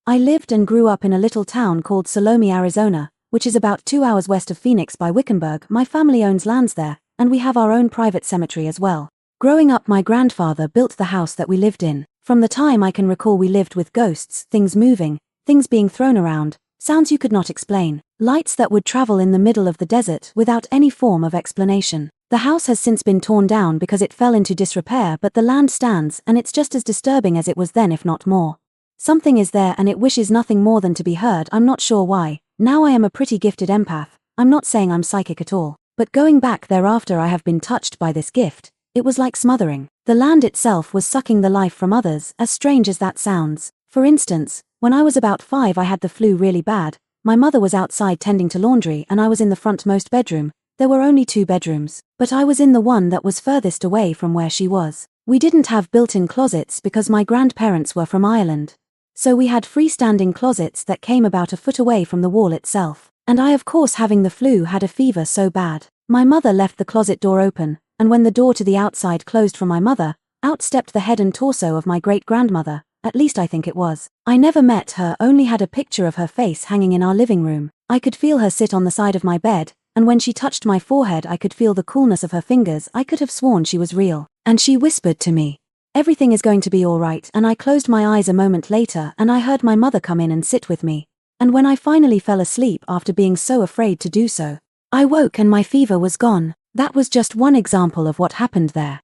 I lived and grew up in a little town called Salome, Arizona, which is about 2 hours west of Phoenix by Wickenburg. My family owns lands there, and we have our own private cemetery as well. Growing up, my grandfather built the house that we lived in. From the time I can recall, we lived with ghosts, things moving, things being thrown around, sounds you could not explain, lights that would travel in the middle of the desert without any form of explanation. The house has since been torn down because it fell into disrepair, but the land stands, and it's just as disturbing as it was then, if not more. Something is there and it wishes nothing more than to be heard. I'm not sure why. Now I am a pretty gifted empath. I'm not saying I'm psychic at all. But going back thereafter, I have been touched by this gift. It was like smothering. The land itself was sucking the life from others, as strange as that sounds. For instance, when I was about 5, I had the flu really bad. My mother was outside tending to laundry and I was in the frontmost bedroom. There were only 2 bedrooms, but I was in the one that was furthest away from where she was. We didn't have built-in closets because my grandparents were from Ireland. So we had freestanding closets that came about a foot away from the wall itself. And I, of course, having the flu, had a fever so bad. My mother left the closet door open, and when the door to the outside closed from my mother, out stepped the head and torso of my great-grandmother. At least I think it was. I never met her, only had a picture of her face hanging in our living room. I could feel her sit on the side of my bed, and when she touched my forehead I could feel the coolness of her fingers. I could have sworn she was real. And she whispered to me, "Everything is going to be all right," and I closed my eyes a moment later and I heard my mother come in and sit with me. And when I finally fell asleep after being so afraid to do so, I woke and my fever was gone. That was just one example of what happened there.